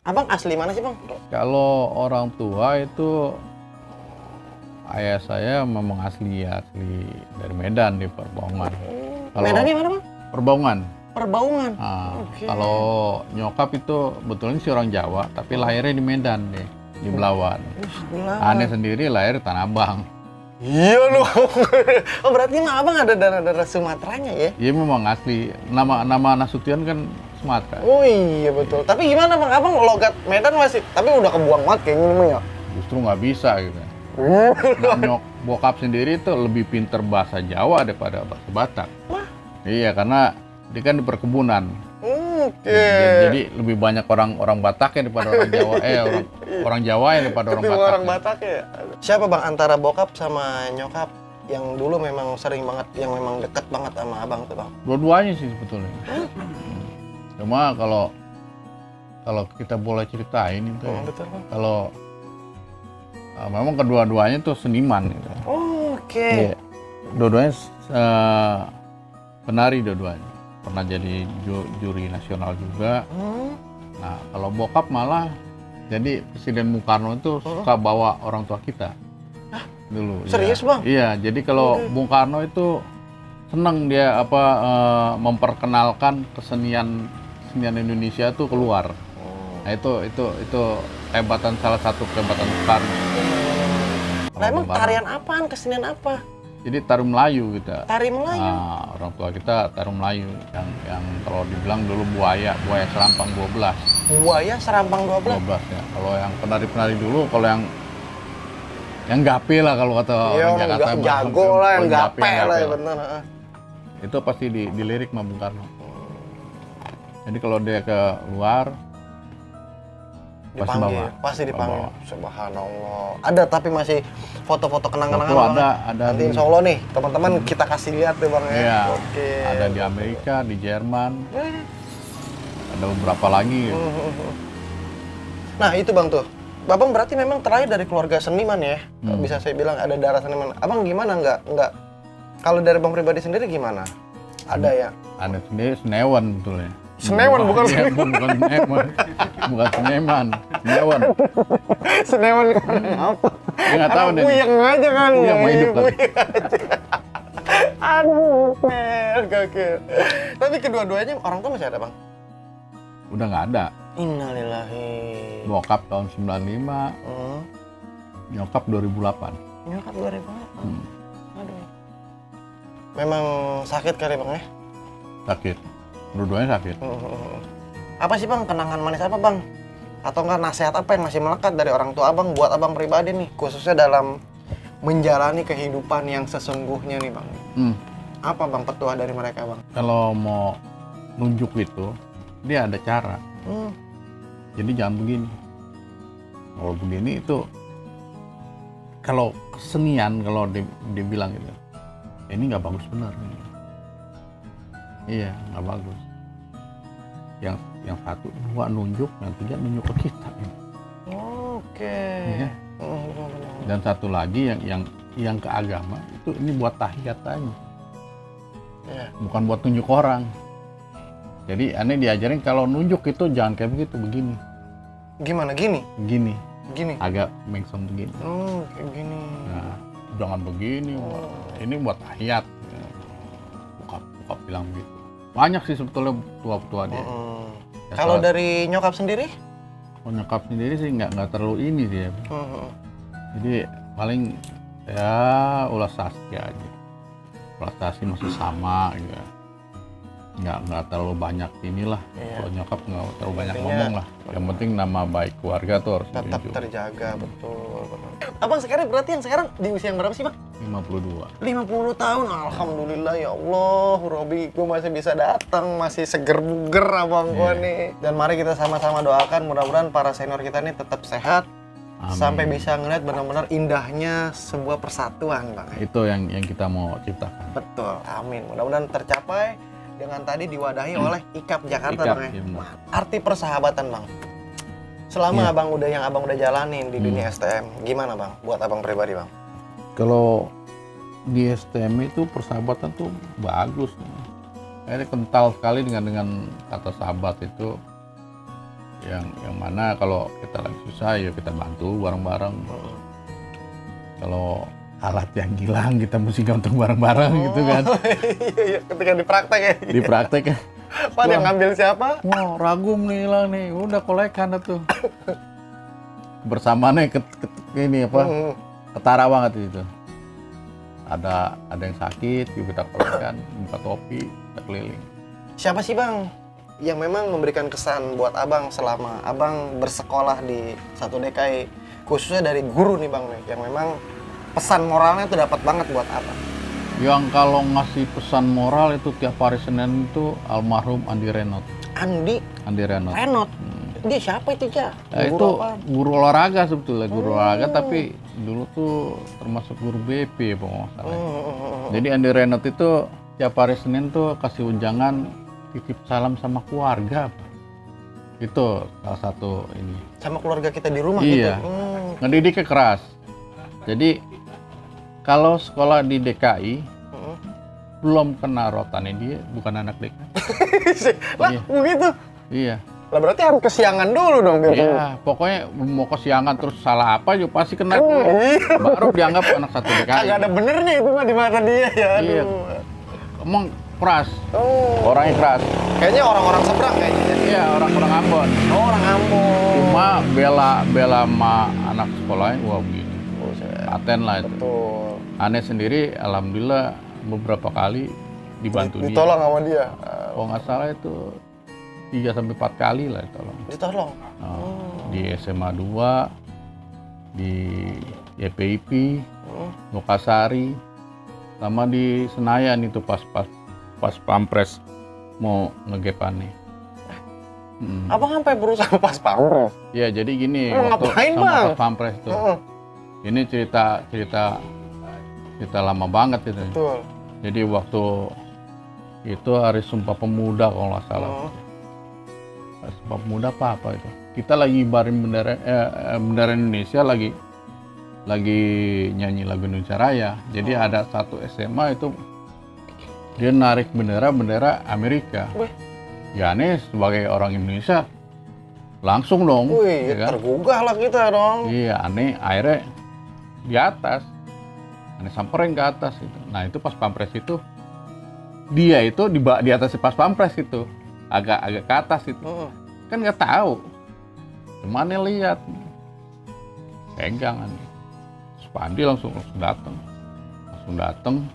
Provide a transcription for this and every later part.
Abang asli mana sih bang? Kalau orang tua itu ayah saya memang asli dari Medan di Perbaungan. Medannya mana bang? Perbaungan. Perbaungan. Oke. Kalau nyokap itu betulnya sih orang Jawa, tapi lahirnya di Medan deh, di Belawan. Aneh sendiri lahir di Tanah Abang. Iya loh. Oh berarti emang abang ada darah Sumateranya ya? Iya memang asli. Nama Nasution kan Sumatera. Oh iya betul. Tapi gimana bang? Abang logat Medan masih, tapi udah kebuang banget kayaknya ini ya. Justru nggak bisa gitu. Nah, bokap sendiri tuh lebih pinter bahasa Jawa daripada bahasa Batak. Wah. Iya karena dia kan di perkebunan. Oke. Jadi lebih banyak orang Bataknya daripada orang Jawa. Orang Jawa ya daripada orang Batak. Orang Batak ya. Siapa bang antara bokap sama nyokap yang dulu memang sering banget, yang memang deket banget sama abang tuh bang? Dua-duanya sih sebetulnya. Cuma kalau kita boleh ceritain itu ya. Betul bang. Kalau memang kedua-duanya tuh seniman gitu. Oke. Iya. Dua-duanya penari dua-duanya. Pernah jadi juri nasional juga. Nah, kalau bokap malah jadi Presiden Bung Karno itu suka bawa orang tua kita. Dulu. Serius ya. bang? Iya, jadi kalau Bung Karno itu senang dia memperkenalkan kesenian Indonesia tuh keluar. Nah, itu kehebatan, salah satu kehebatan Bung Karno. Nah, emang tarian apaan, kesenian apa? Jadi tari Melayu kita. Tari Melayu. Nah, orang tua kita tari Melayu yang kalau dibilang dulu buaya serampang 12. Buaya serampang 12. 12 ya. Kalau yang penari dulu, kalau yang gape lah kalau kata orang Jakarta. Iya, jago lah, yang gape lah ya benar. Itu pasti dilirik sama Bung Karno. Jadi kalau dia ke luar pasti dipanggil. Subhanallah. Ada tapi masih foto-foto kenang-kenangan. Ada nanti insya Allah nih teman-teman kita kasih lihat deh bang ya. Iya. Oke. Ada di Amerika, di Jerman. Ada beberapa lagi. Nah itu bang tuh. Babang berarti memang terlahir dari keluarga seniman ya. Bisa saya bilang ada darah seniman. Abang gimana nggak? Kalau dari bang pribadi sendiri gimana? Ada ya? Ada sendiri senewan betulnya. Senewan bukan senewan. Bukan seneman. Senewan. Senewan apa? Dia nggak tahu deh. Puyeng aja kali. Puyeng mau hidup kan. Aduh, gokil. Tapi kedua-duanya orang tua masih ada bang? Udah nggak ada. Innalillahi. Bokap tahun 95, nyokap 2008. Nyokap 2008. Aduh. Memang sakit kali bang ya? Sakit. Dua-duanya sakit. Apa sih bang, kenangan manis apa bang? Atau enggak nasihat apa yang masih melekat dari orang tua abang buat abang pribadi nih, khususnya dalam menjalani kehidupan yang sesungguhnya nih bang? Apa bang petua dari mereka bang? Kalau mau nunjuk itu, dia ada cara. Jadi jangan begini. Kalau begini itu, kalau kesenian, kalau dibilang gitu, ini nggak bagus benar. Iya, nggak bagus. Yang satu, dua nunjuk, yang tiga nunjuk ke kita. Oke. Ya. Dan satu lagi yang ke agama itu ini buat tahiyat aja. Ya. Bukan buat nunjuk orang. Jadi aneh diajarin kalau nunjuk itu jangan kayak begitu, begini. Gimana gini? Gini. Agak mengsem begini. Kayak gini. Nah, jangan begini. Ini buat tahiyat. Bokap bilang begitu. Banyak sih sebetulnya tua-tua dia. Ya, kalau dari nyokap sendiri? Kalau nyokap sendiri sih nggak terlalu ini dia. Jadi paling ya ulas saski aja. Ulas saski masih sama gitu. Nggak terlalu banyak inilah. Kalau nyokap nggak terlalu banyak ngomong lah. Yang penting nama baik keluarga tuh harus tetap diunjuk. terjaga, betul. Abang sekarang berarti yang sekarang di usia yang berapa sih bang? 52. 50 tahun, alhamdulillah ya Allah, Robi gue masih bisa datang, masih seger buger abang gue nih. Dan mari kita sama-sama doakan mudah-mudahan para senior kita nih tetap sehat. Amin. Sampai bisa ngeliat benar-benar indahnya sebuah persatuan bang. Itu yang kita mau ciptakan. Betul, amin. Mudah-mudahan tercapai dengan tadi diwadahi oleh IKAP Jakarta bang ya. Arti persahabatan bang. Selama abang udah jalanin di dunia STM, gimana bang? Buat abang pribadi bang? Kalau di STM itu persahabatan tuh bagus. Kayaknya kental sekali dengan kata sahabat itu. yang mana kalau kita lagi susah ya kita bantu bareng-bareng. Kalau alat yang hilang kita mesti gantung bareng-bareng gitu kan. Iya, ketika di praktek ya. Di praktek ya. Pak, yang ngambil siapa? Wah, ragum nih hilang nih. Udah kolekan tuh. Bersamanya ini apa? Ketara banget itu. Ada yang sakit, kita kolekan, buka topi, kita keliling. Siapa sih Bang yang memang memberikan kesan buat Abang selama Abang bersekolah di 1DKI, khususnya dari guru nih Bang nih, yang memang pesan moralnya tuh dapat banget buat Abang? Yang kalau ngasih pesan moral itu tiap hari Senin itu almarhum Andi Renot. Andi Renot. Dia siapa itu, Ja? Itu guru olahraga sebetulnya, guru olahraga, tapi dulu tuh termasuk guru BP ya Pak masalah. Jadi Andi Renot itu tiap hari Senin tuh kasih unjangan titip salam sama keluarga. Itu salah satu ini. Sama keluarga kita di rumah iya. gitu? Ngedidiknya keras. Jadi kalau sekolah di DKI belum kena rotannya dia bukan anak DKI. Lah, begitu? Iya. Lah berarti harus kesiangan dulu dong gitu. Iya, pokoknya mau kesiangan terus salah apa juga pasti kena. Baru dianggap anak 1DKI. Agak ada benernya itu mah di mata dia ya. Aduh. Iya. Emang keras. Orangnya keras. Kayaknya orang-orang seberang kayaknya. Iya, orang Ambon. Oh, orang Ambon. Cuma bela sama anak sekolahnya wah begitu. Paten lah itu. Betul. Aneh sendiri alhamdulillah beberapa kali dibantu dia. Ditolong sama dia. Kalau nggak salah itu 3-4 kali lah ditolong. Ditolong. Di SMA 2, di YPIP, Lokasari, sama di Senayan itu pas pampres mau ngegepannya. Abang sampai berusaha pas pampres? Ya jadi gini, waktu sama Bang? pas pampres tuh. Ini cerita lama banget itu. Betul. Jadi waktu itu hari Sumpah Pemuda kalau nggak salah. Hari Sumpah Pemuda apa itu? Kita lagi ngibarin bendera Indonesia, lagi nyanyi lagu Indonesia Raya. Jadi ada satu SMA itu dia narik bendera Amerika. Ya aneh sebagai orang Indonesia langsung dong. Wih, ya kan? tergugah lah kita dong. Iya aneh akhirnya di atas. Aneh samperin ke atas itu. Nah itu pas pampres itu dia itu di atas pas pampres itu agak ke atas itu. Kan nggak tahu. Cuma aneh lihat pegangan. Pandi langsung datang, langsung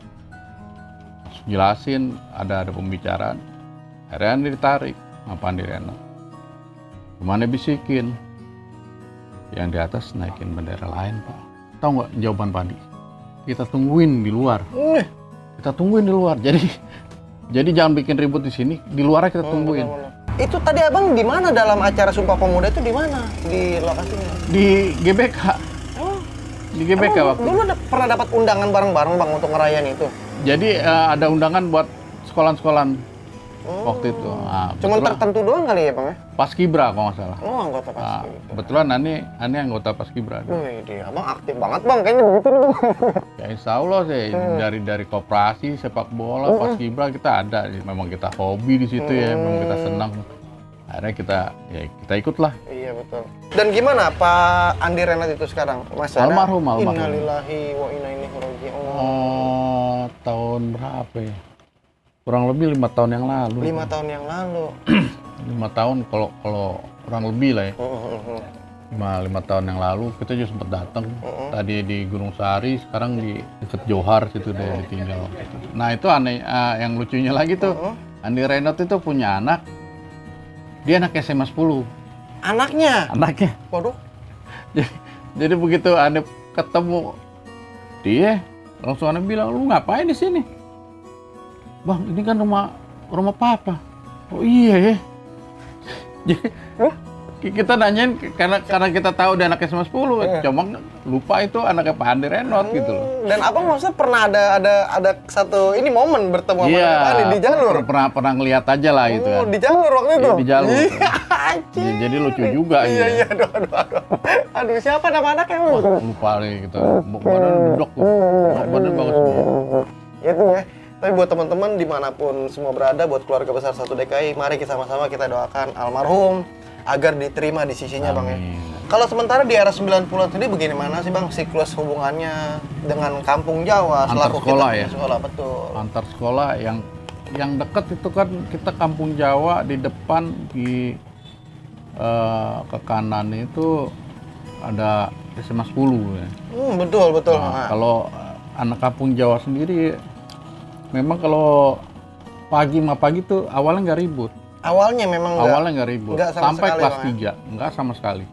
jelasin ada pembicaraan, akhirnya ditarik sama Andi Renot. Kemana bisikin, yang di atas naikin bendera lain Pak. Tahu nggak jawaban Pandi? Kita tungguin di luar. Kita tungguin di luar. Jadi jangan bikin ribut di sini, di luarnya kita tungguin. Itu tadi Abang di mana dalam acara Sumpah Pemuda itu di mana? Di lokasinya? Di GBK. Di GBK waktu. Dulu pernah dapat undangan bareng-bareng Bang untuk ngerayain itu? Jadi ada undangan buat sekolahan-sekolahan waktu itu. Nah, cuman tertentu doang kali ya Bang ya? Paskibra kalau nggak salah. Oh, anggota Paskibra. Kebetulan Ani anggota Paskibra. Wih, dia Abang aktif banget Bang, kayaknya begitu nih. Ya insya Allah sih, dari koperasi sepak bola Paskibra kita ada. Memang kita hobi di situ ya, memang kita senang. Akhirnya kita ikutlah. Iya betul. Dan gimana Pak Andi Renot itu sekarang? Masih ada? Almarhum. Innalillahi wa inna ilaihi raji'un. Tahun berapa ya? Kurang lebih 5 tahun yang lalu. 5 tahun yang lalu. 5 tahun kalau kurang lebih lah ya. 5 tahun yang lalu kita juga sempat datang. Tadi di Gunung Sahari, sekarang di dekat Johar situ dia ditinggal. Nah itu aneh, yang lucunya lagi tuh Andi Renot itu punya anak. Dia anak SMA 10. Anaknya? Waduh. Jadi begitu Andi ketemu dia, langsung Andi bilang, lu ngapain di sini? Bang, ini kan rumah papa. Oh iya ya. Jadi kita nanyain karena kita tahu dia anak SMA 10, cuma lupa itu anaknya Pak Andi Renot gitu loh. Dan Abang maksudnya pernah ada satu ini momen bertemu sama Pak Andi di jalur? Pernah ngeliat aja lah gitu kan. Di jalur waktu itu? Di jalur. Jadi lucu juga gitu. Iya, aduh. Siapa nama anaknya? Lupa nih gitu. Badan duduk tuh. Badan bagus banget. Itu ya. Tapi buat teman-teman dimanapun semua berada, buat keluarga besar 1DKI, mari kita sama-sama kita doakan almarhum agar diterima di sisinya Bang ya. Amin. Kalau sementara di era 90-an sendiri bagaimana sih Bang siklus hubungannya dengan kampung Jawa Antar selaku sekolah kita ya? sekolah betul. Antar sekolah yang dekat itu kan kita kampung Jawa di depan di ke kanan itu ada SMA 10 ya. Betul betul. Nah, kalau anak kampung Jawa sendiri memang kalau pagi tuh awalnya nggak ribut. Awalnya memang Awalnya nggak ribut. nggak sama Sampai sekali, kelas Bang, ya? 3 nggak sama sekali.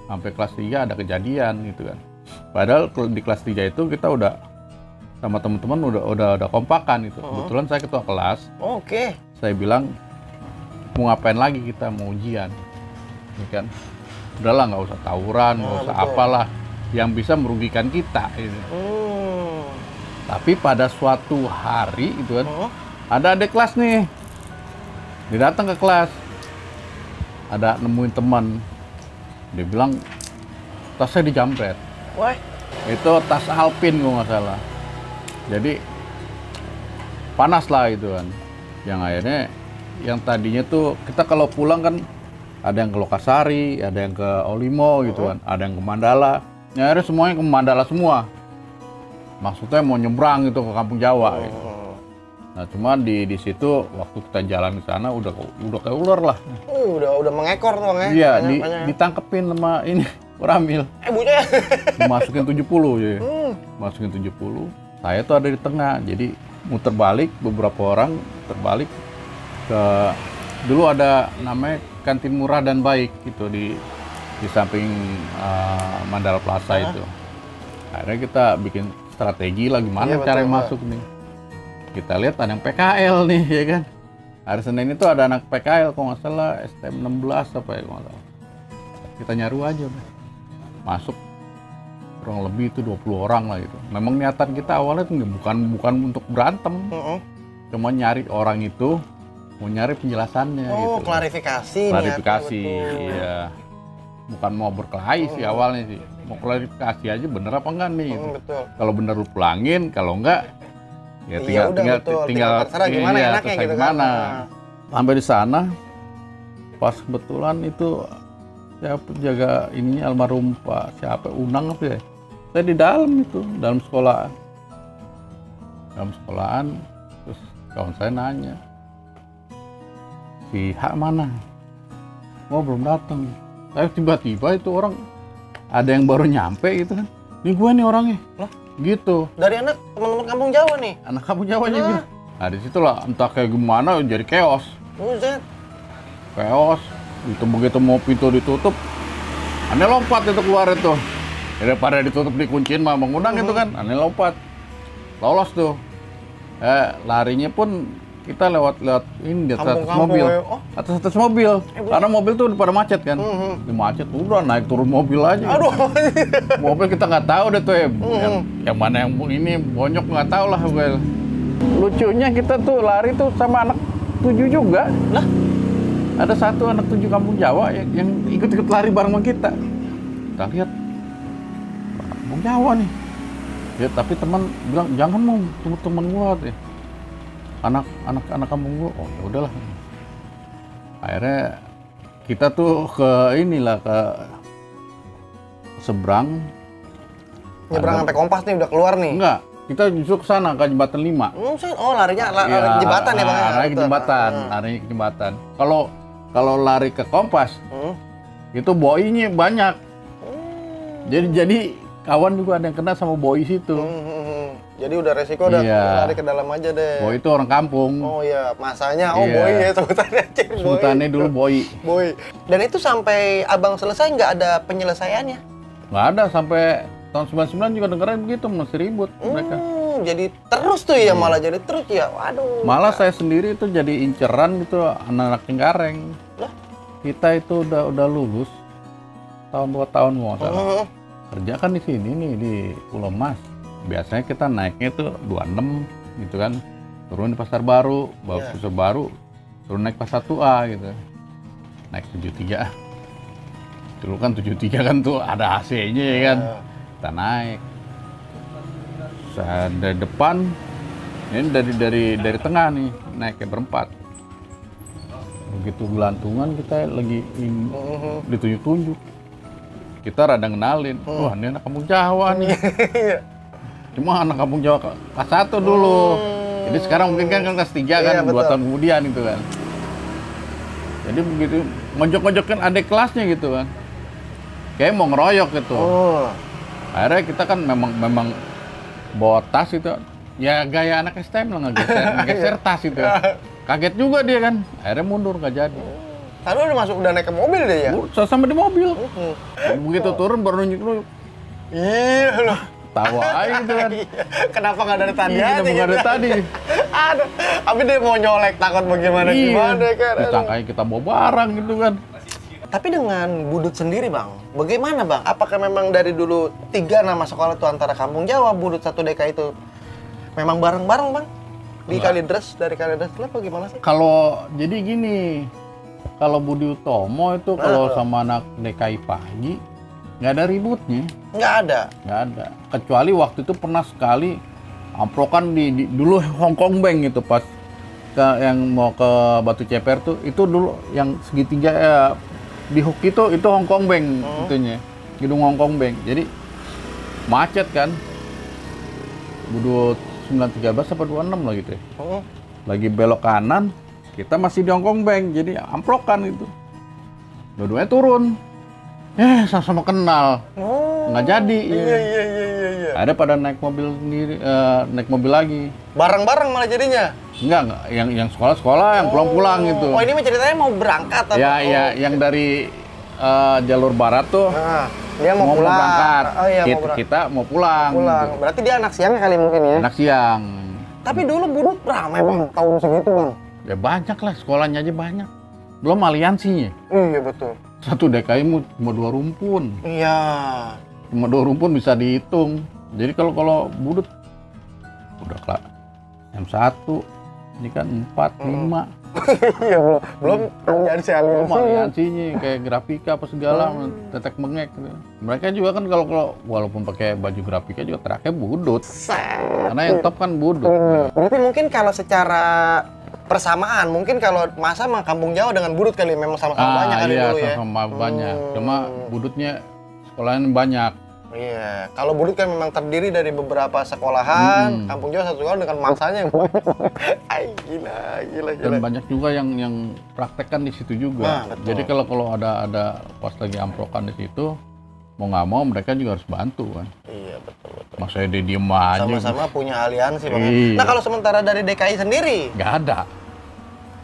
Sampai kelas 3 ada kejadian gitu kan. Padahal di kelas 3 itu kita udah sama teman-teman udah kompakan gitu. Kebetulan saya ketua kelas. Oke. Saya bilang mau ngapain lagi kita mau ujian. Ya kan? Udahlah nggak usah tawuran, nggak usah betul. apalah yang bisa merugikan kita gitu. Tapi pada suatu hari gitu kan, ada adik kelas nih, dia datang ke kelas, ada nemuin teman, dia bilang tasnya dijamret. Wah. Itu tas Alpin kalau nggak salah. Jadi panas lah itu kan. Yang akhirnya yang tadinya tuh kita kalau pulang kan ada yang ke Lokasari, ada yang ke Olimo gitu kan, ada yang ke Mandala. Ya akhirnya semuanya ke Mandala semua. Maksudnya mau nyebrang gitu ke kampung Jawa. Gitu. Nah cuman di situ waktu kita jalan ke sana udah kayak ular lah. Udah mengekor tuh Bang ya. Iya, Banyak. ditangkepin sama ini Ramil. Bunya. Masukin 70 ya. Masukin 70. Saya tuh ada di tengah. Jadi muter balik beberapa orang terbalik ke dulu ada namanya kantin murah dan baik gitu di samping Mandala Plaza itu. Akhirnya kita bikin strategi lah gimana cara masuk nih. Kita lihat ada yang PKL nih ya kan. Hari Senin itu ada anak PKL kalau nggak salah STM 16 apa ya kalau nggak salah. Kita nyaru aja udah. Masuk kurang lebih itu 20 orang lah gitu. Memang niatan kita awalnya tuh bukan untuk berantem. Cuma nyari orang itu mau nyari penjelasannya gitu. Klarifikasi. Klarifikasi, iya. Bukan mau berkelahi sih awalnya sih. Mau klarifikasi aja bener apa enggak nih gitu. Betul. Kalau bener lu pulangin, kalau enggak ya tinggal terserah gimana iya, enaknya terserah gitu gimana. kan. Sampai di sana pas kebetulan itu siapa jaga ininya almarhum Pak siapa Unang apa ya. Saya di dalam itu, dalam sekolahan. Dalam sekolahan terus kawan saya nanya, si Hak mana? Oh belum datang. Saya tiba-tiba itu orang ada yang baru nyampe gitu kan. Ini gue nih orangnya. Lah? Gitu. Dari anak teman-teman kampung Jawa nih. Anak kampung Jawa juga. Nah di situlah entah kayak gimana jadi chaos. Buset. Chaos. Itu begitu mau pintu ditutup, aneh lompat itu keluar itu. Daripada ditutup dikunciin mah mengundang itu kan, aneh lompat. Lolos tuh. Larinya pun kita lewat ini di atas mobil. Atas mobil. Karena mobil tuh pada macet kan. Di macet udah naik turun mobil aja. Aduh. Mobil kita nggak tahu deh tuh yang mana yang ini bonyok nggak tahu lah gue. Lucunya kita tuh lari tuh sama anak 7 juga. Lah? Ada satu anak 7 kampung Jawa yang ikut-ikut lari bareng sama kita. Kita lihat kampung Jawa nih. Ya tapi teman bilang jangan mau tunggu teman gua deh. Anak kampung gua. Oh ya udahlah. Akhirnya kita tuh ke inilah ke seberang. Nyebrang sampai Kompas nih udah keluar nih. Enggak, kita justru ke sana ke jembatan 5. Oh larinya lari ke jembatan ya Bang. Lari ke jembatan, lari ke jembatan. Kalau lari ke Kompas, itu boinya banyak. Jadi kawan juga ada yang kena sama boi situ. Jadi udah resiko udah lari ke dalam aja deh. Boi itu orang kampung. Oh iya, masanya boi ya sebutannya. Sebutannya dulu boi. Boi. Dan itu sampai Abang selesai nggak ada penyelesaiannya? Nggak ada, sampai tahun 99 juga dengerin begitu, masih ribut mereka. Jadi terus tuh ya, malah jadi terus ya. Waduh. Malah saya sendiri itu jadi inceran gitu anak-anak Cengkareng. Lah? Kita itu udah lulus tahun 2 tahun nggak salah. Kerja kan di sini nih di Pulau Mas. Biasanya kita naiknya tuh 26 gitu kan. Turun di Pasar Baru, Pasar Baru, turun naik Pasar Tua gitu. Naik 73. Dulu kan 73 kan tuh ada AC-nya ya kan. Kita naik. Saya dari depan, ini dari tengah nih, naiknya berempat. Begitu gelantungan kita lagi ditunjuk-tunjuk. Kita rada kenalin, wah ini anak kampung Jawa nih. Cuma anak kampung Jawa kelas 1 dulu. Jadi sekarang mungkin kan kelas 3 kan, 2 tahun kemudian itu kan. Jadi begitu ngojok-ngojokin adik kelasnya gitu kan. Kayak mau ngeroyok gitu. Akhirnya kita kan memang bawa tas itu. Ya gaya anak STM lah, ngegeser tas itu. Kaget juga dia kan. Akhirnya mundur, nggak jadi. Lalu udah naik ke mobil deh ya? Sama di mobil. Begitu turun baru nunjuk-nunjuk. Iya loh. Tawa aja gitu kan. Kenapa nggak dari tadi Iya, aja? kenapa nggak dari tadi? Aduh, tapi dia mau nyolek takut bagaimana gimana kan? Disangkain kita bawa barang gitu kan. Tapi dengan Budut sendiri bang, bagaimana bang? Apakah memang dari dulu 3 nama sekolah itu antara Kampung Jawa, Budut 1 DKI itu memang bareng-bareng bang? Di Kalideres, dari Kalideres apa gimana sih? Kalau jadi gini, kalau Budi Utomo itu kalau sama anak DKI pagi nggak ada ributnya. Nggak ada. Kecuali waktu itu pernah sekali amprokan dulu Hongkong Bank itu pas yang mau ke Batu Ceper tuh, itu dulu yang segitiga di Hook itu Hongkong Bank itunya, gedung Hongkong Bank. Jadi macet kan. Budut 913 apa 26 lah gitu ya. Lagi belok kanan, kita masih di Hongkong Bank, jadi amprokan itu. Dua-duanya turun. Sama-sama kenal. Nggak jadi. Iya. Ada pada naik mobil sendiri, naik mobil lagi. Bareng-bareng malah jadinya? Enggak. Yang sekolah-sekolah, yang pulang-pulang gitu. Oh ini mah ceritanya mau berangkat apa? Ya, yang dari jalur barat tuh. Dia mau pulang. Berangkat. Oh, iya, Kita mau pulang. Gitu. Berarti dia anak siang kali mungkin ya? Anak siang. Tapi dulu Budut ramai bang, tahun segitu bang. Ya banyak lah, sekolahnya aja banyak. Belum aliansinya. Iya betul. 1 DKI cuma 2 rumpun. Iya. Cuma 2 rumpun bisa dihitung. Jadi kalau Budut udah kelas M1, ini kan 4, 5. Iya belum aliansi. Aliansinya kayak grafika apa segala, tetek mengek. Mereka juga kan kalau walaupun pakai baju grafika juga teraknya Budut. Karena yang top kan Budut. Berarti mungkin kalau secara persamaan, mungkin kalau masa mah Kampung Jawa dengan Budut kali memang sama-sama banyak kali dulu ya. Sama banyak. Cuma Budutnya sekolahan banyak. Iya, kalau Budut kan memang terdiri dari beberapa sekolahan, Kampung Jawa 1 sekolah dengan masanya yang banyak. Ay, gila. Dan banyak juga yang praktekkan di situ juga. Jadi kalau ada pas lagi amprokan di situ, mau nggak mau mereka juga harus bantu kan. Iya, betul. Masa dia diem aja. Sama-sama punya aliansi bang. Iya. Nah kalau sementara dari DKI sendiri? Nggak ada.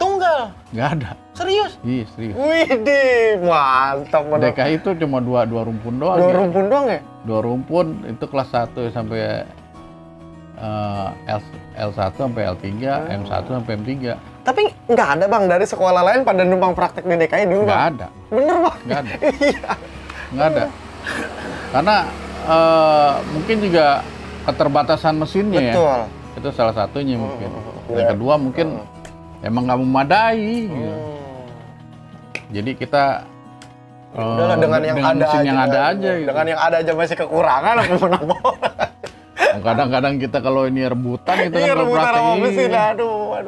Tunggal? Nggak ada. Serius? Iya, serius. Widih, mantap. DKI itu cuma dua rumpun doang. 2 rumpun doang ya? 2 rumpun itu kelas 1 sampai L1 sampai L3, M1 sampai M3. Tapi nggak ada bang dari sekolah lain pada numpang praktek di DKI dulu bang? Nggak ada. Bener bang? Nggak ada. Iya. Nggak ada. Karena mungkin juga keterbatasan mesinnya. Betul. Ya. Itu salah satunya mungkin. Yang kedua mungkin emang nggak memadai. Gitu. Jadi kita udahlah dengan yang ada mesin aja, yang ada aja gitu. Dengan yang ada aja masih kekurangan apa mau nambah. Kadang-kadang kita kalau ini rebutan gitu kan rebutan sama mesin. Aduh.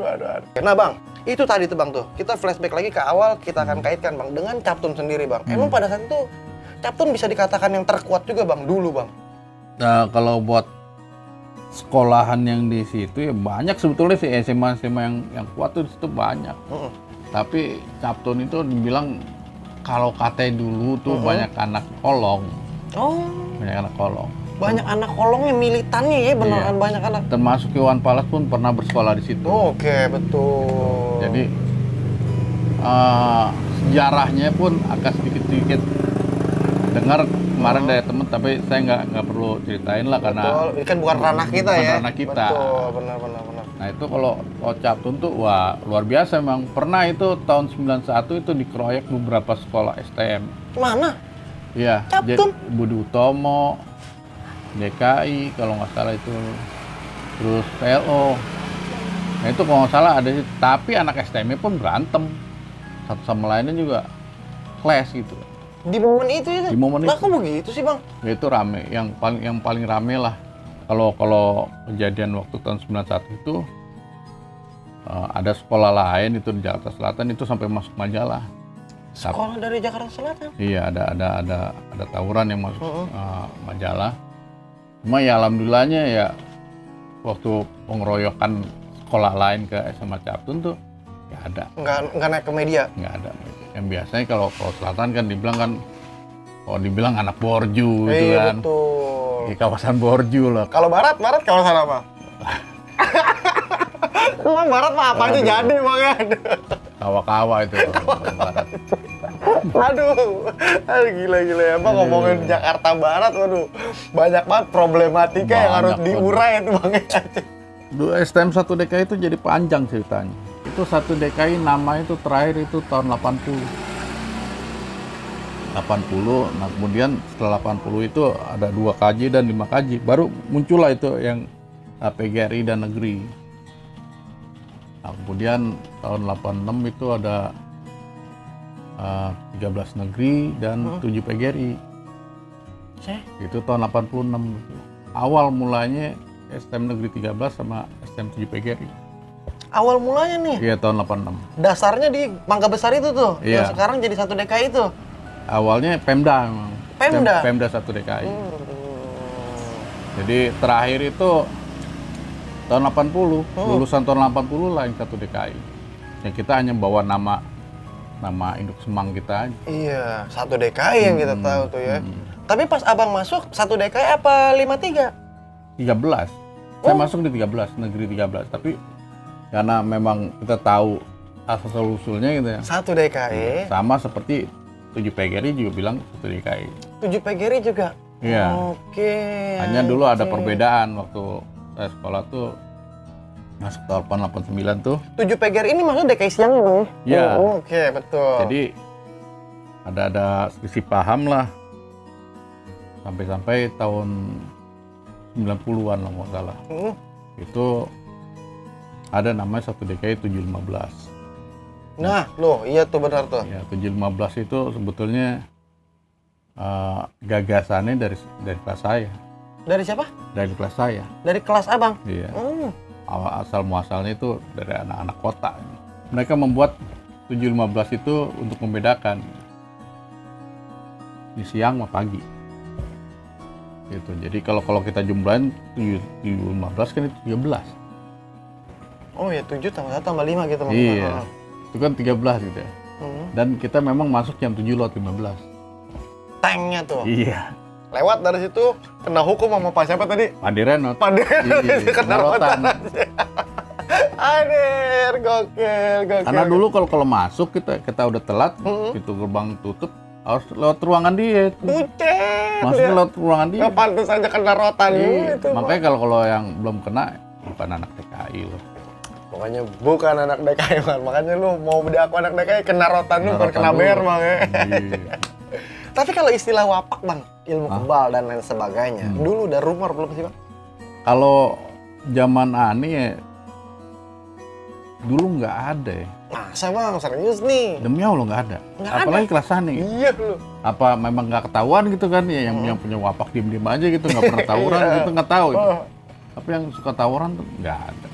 Nah bang, itu tadi tuh bang tuh. Kita flashback lagi ke awal, kita akan kaitkan bang dengan Captun sendiri bang. Emang pada saat itu Captun bisa dikatakan yang terkuat juga bang dulu bang. Nah, kalau buat sekolahan yang di situ ya banyak sebetulnya sih SMA yang kuat tuh di situ banyak. Tapi Captun itu dibilang kalau katanya dulu tuh banyak anak kolong. Oh. Banyak anak kolong. Banyak anak kolongnya militannya ya beneran banyak anak. Termasuk Iwan Fals pun pernah bersekolah di situ. Oke, betul. Jadi sejarahnya pun agak sedikit dengar kemarin dari temen, tapi saya nggak perlu ceritain lah karena ini kan bukan ranah kita ya. Ranah kita. Betul, benar. Nah itu kalau Captun tuh wah luar biasa memang. Pernah itu tahun 91 itu dikeroyok beberapa sekolah STM. Mana? Iya. Captun? Budi Utomo, DKI kalau nggak salah itu, terus PLO. Nah itu kalau nggak salah ada sih. Tapi anak STM pun berantem satu sama lainnya juga clash gitu. Di momen itu ya? Di momen lah, itu. kok begitu sih bang? Ya, itu rame, yang paling rame lah. Kalau kejadian waktu tahun 91 itu ada sekolah lain itu di Jakarta Selatan itu sampai masuk majalah. Sekolah dari Jakarta Selatan? Iya, ada tawuran yang masuk majalah. Cuma ya alhamdulillahnya ya waktu pengeroyokan sekolah lain ke SMA Captun tuh ya ada. Nggak naik ke media? Nggak ada. Yang biasanya kalau Selatan kan dibilang anak Borju gitu kan. Betul. Di kawasan Borju lah. Kalau barat kawasan apa? Emang barat mah apa aja jadi Bang ya? Kawa-kawa itu barat. Aduh, gila ya Bang, ngomongin Jakarta Barat, waduh, banyak banget problematika yang harus diurai itu Bang ya. STM 1 DKI itu jadi panjang ceritanya. Itu 1 DKI nama itu terakhir itu tahun 80. Nah kemudian setelah 80 itu ada 2 KJ dan 5 KJ. Baru muncullah itu yang PGRI dan negeri. Nah kemudian tahun 86 itu ada 13 negeri dan 7 PGRI. Itu tahun 86 gitu. Awal mulanya STM negeri 13 sama STM 7 PGRI. Awal mulanya nih? Iya, tahun 86. Dasarnya di Mangga Besar itu tuh, iya. yang sekarang jadi 1 DKI itu? Awalnya Pemda memang. Pemda 1 DKI. Jadi terakhir itu tahun 80, lulusan tahun 80 lah yang 1 DKI. Yang kita hanya bawa nama induk semang kita aja. Iya, 1 DKI yang kita tahu tuh ya. Tapi pas Abang masuk 1 DKI apa 53? 13. Saya masuk di 13, negeri 13. Tapi karena memang kita tahu asal-usulnya gitu ya. 1 DKI. Sama seperti 7 PGRI juga bilang 1 DKI. 7 PGRI juga? Iya. Oke. Hanya dulu ada perbedaan waktu saya sekolah tuh masuk tahun 89 tuh. 7 PGRI ini maksudnya DKI siang ya Bang? Iya. Oke, betul. Jadi ada selisih paham lah. Sampai tahun 90-an lah nggak salah. Itu ada namanya 1 DKI 715. Nah, loh, iya tuh benar tuh. Ya, 715 itu sebetulnya gagasannya dari kelas saya. Dari siapa? Dari kelas saya. Dari kelas Abang? Iya. Asal muasalnya itu dari anak-anak kota. Mereka membuat 715 itu untuk membedakan di siang sama pagi. Gitu. Jadi kalau kita jumlahin 715 kan itu 13. Oh ya, 7 tambah 1 tambah 5 gitu. Iya. Itu kan 13 gitu ya. Dan kita memang masuk jam 7:15. Tanknya tuh. Iya. Lewat dari situ kena hukum sama Pak siapa tadi? Pak Direnot. Pak Direnot Iya, kena rotan. Aduh, gokil. Karena dulu kalau masuk kita udah telat, itu gerbang tutup, harus lewat ruangan dia. Bucet. Masuk lewat ruangan dia. Nggak pantas aja kena rotan gitu. Makanya kalau yang belum kena bukan anak TKI loh. Pokoknya bukan anak DKI, makanya lu mau aku anak DKI kena rotan lu, bukan kena ber Bang ya. Tapi kalau istilah wapak Bang, ilmu kebal dan lain sebagainya, dulu udah rumor belum sih Bang? Kalau zaman Ani ya, dulu nggak ada ya. Masa Bang, serius nih? Demi Allah nggak ada. Apalagi kelas Ani. Iya lu. Apa memang nggak ketahuan gitu kan ya, yang punya wapak diem-diem aja gitu, nggak pernah tawuran gitu, nggak tahu gitu. Tapi yang suka tawuran tuh nggak ada.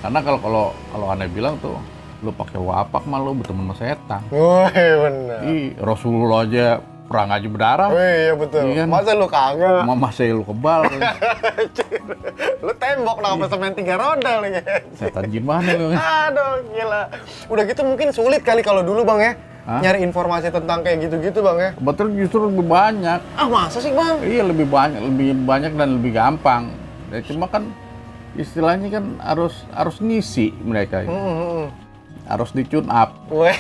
Karena kalau Anda bilang tuh, lu pakai wapak mah lu berteman sama setan. Wah, benar. Rasulullah aja perang aja berdarah. Iya betul. Iya kan? Masa lu kagak? Masa lu kebal. Lu tembok nama semen 3 roda lagi. Setan gimana lu? Aduh, gila. Udah gitu mungkin sulit kali kalau dulu Bang ya. Nyari informasi tentang kayak gitu-gitu Bang ya. Betul, justru lebih banyak. Ah, masa sih Bang? Iya, lebih banyak dan lebih gampang. Ya, cuma kan istilahnya kan harus ngisi mereka itu. Harus di-tune up. Weh,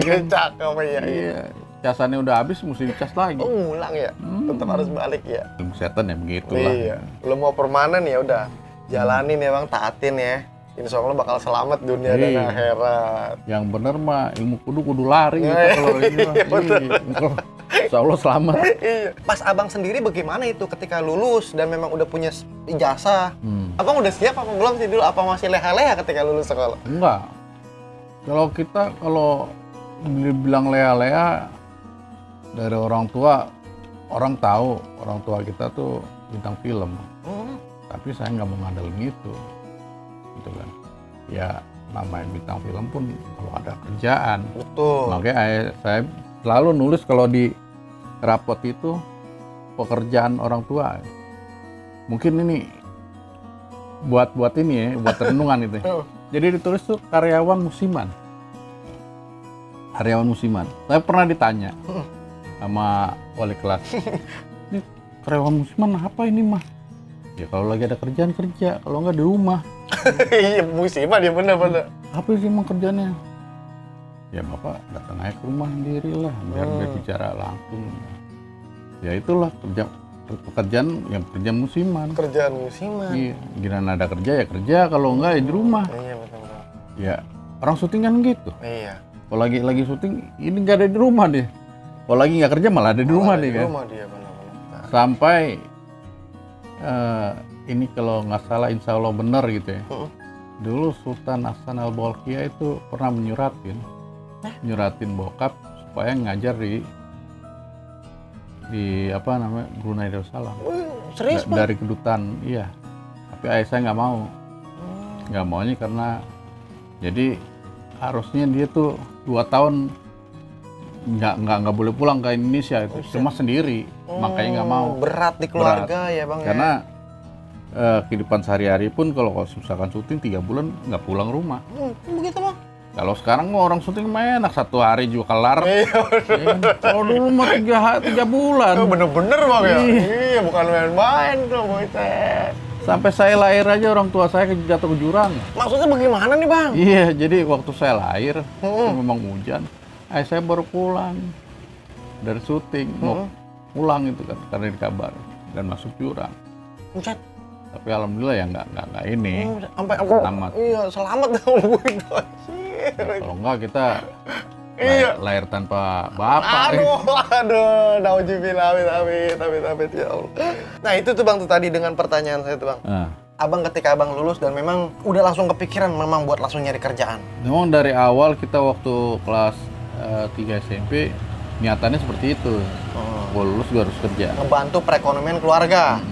ya, cakep ya. Iya. Casannya udah habis, mesti dicas lagi. Oh, ngulang ya? Tetap harus balik ya? Ilmu setan ya begitulah. Iya. Lo mau permanen ya udah. Jalanin ya Bang, taatin ya. Insya Allah bakal selamat dunia dan akhirat. Yang bener mah ilmu kudu lari gitu kalau ini mah. Insya Allah selamat. Iya. Pas Abang sendiri bagaimana itu ketika lulus dan memang udah punya ijazah? Abang udah siap apa belum sih dulu? Apa masih leha-leha ketika lulus sekolah? Enggak. Kalau dibilang leha-leha dari orang tua, orang tahu orang tua kita tuh bintang film. Tapi saya nggak mau ngandelin itu. Gitu kan. Ya namanya bintang film pun kalau ada kerjaan. Betul. Makanya saya selalu nulis kalau di rapot itu pekerjaan orang tua. Mungkin ini buat ini ya, buat renungan itu. Jadi ditulis tuh karyawan musiman. Karyawan musiman. Saya pernah ditanya sama wali kelas, ini karyawan musiman apa ini mah? Ya kalau lagi ada kerjaan kerja, kalau nggak di rumah. Iya, musiman ya bener-bener. Apa sih emang kerjanya? Ya Bapak datang aja ke rumah sendiri lah, biar dia bicara langsung. Ya itulah pekerjaan yang pekerjaan musiman. Kerjaan musiman. Iya, gimana ada kerja ya kerja, kalau enggak ya di rumah. Iya betul. Ya orang syuting kan gitu. Iya. Kalau lagi syuting ini nggak ada di rumah deh. Kalau lagi nggak kerja malah ada di rumah deh kan. Rumah dia benar-benar. Sampai ini kalau nggak salah insya Allah benar gitu ya. Dulu Sultan Hasan al-Bolkiah itu pernah nyuratin bokap supaya ngajar di apa namanya Brunei Darussalam. Serius Bang? Dari kedutaan, iya. Tapi ayah saya nggak mau. Nggak maunya karena jadi harusnya dia tuh 2 tahun nggak boleh pulang ke Indonesia itu, cuma sendiri. Makanya nggak mau. Berat di keluarga ya Bang. Karena kehidupan sehari-hari pun kalau misalkan syuting 3 bulan nggak pulang rumah. Begitu Bang. Kalau sekarang orang syuting mah enak 1 hari juga kelar. Kalau dulu mah 3 bulan. Bener-bener Bang ya. Iya bukan main-main tuh Boytek. Sampai saya lahir aja orang tua saya jatuh ke jurang. Maksudnya bagaimana nih Bang? Iya, jadi waktu saya lahir memang hujan. Ayah saya baru pulang dari syuting, mau pulang itu kan karena dikabar dan masuk jurang. Buset. Tapi alhamdulillah ya nggak ini. Sampai selamat. Iya, selamat dong. Kalau enggak kita Iya. lahir tanpa bapak. Aduh, nauzubillah, amit, ya Allah. Nah itu tuh Bang tuh tadi dengan pertanyaan saya tuh Bang. Abang ketika Abang lulus dan memang udah langsung kepikiran memang buat langsung nyari kerjaan. Memang dari awal kita waktu kelas 3 SMP niatannya seperti itu. Gua lulus gue harus kerja. Ngebantu perekonomian keluarga.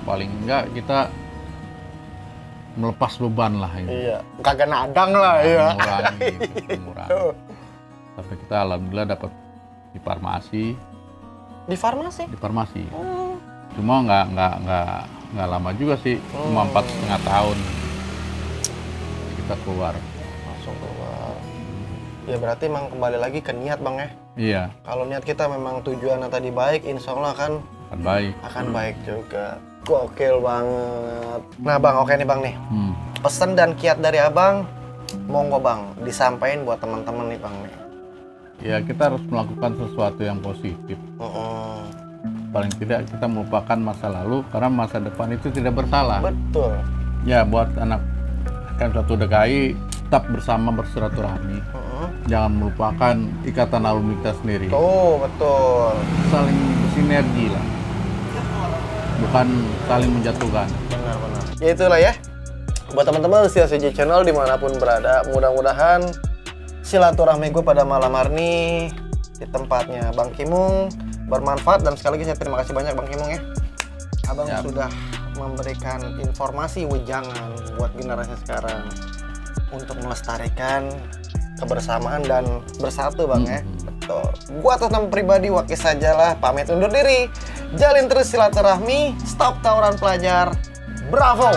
Paling enggak kita melepas beban lah ini. Iya, kagak nadang lah ya. Mengurangi. Tapi kita alhamdulillah dapat di farmasi. Di farmasi? Di farmasi. Cuma nggak lama juga sih, cuma 4,5 tahun kita keluar. Langsung keluar. Ya berarti emang kembali lagi ke niat Bang ya. Iya. Kalau niat kita memang tujuannya tadi baik, insya Allah akan baik. Akan baik juga. Gokil banget. Nah Bang, oke nih Bang nih. Pesan dan kiat dari Abang, monggo Bang, disampaikan buat teman-teman nih Bang nih. Ya kita harus melakukan sesuatu yang positif. Paling tidak kita melupakan masa lalu karena masa depan itu tidak bersalah. Betul. Ya buat anak SMK 1 DKI tetap bersama bersilaturahmi. Jangan melupakan ikatan alumni kita sendiri. Oh betul. Saling bersinergi lah. Bukan saling menjatuhkan. Benar-benar. Ya itulah ya. Buat teman-teman setia CJ Channel dimanapun berada, mudah-mudahan silaturahmi gue pada malam hari ini di tempatnya Bang Kimung bermanfaat, dan sekali lagi saya terima kasih banyak Bang Kimung ya. Abang sudah memberikan informasi wejangan buat generasi sekarang untuk melestarikan kebersamaan dan bersatu Bang ya. Betul. Gua atas nama pribadi Waki Sajalah pamit undur diri. Jalin terus silaturahmi, stop tawuran pelajar. Bravo.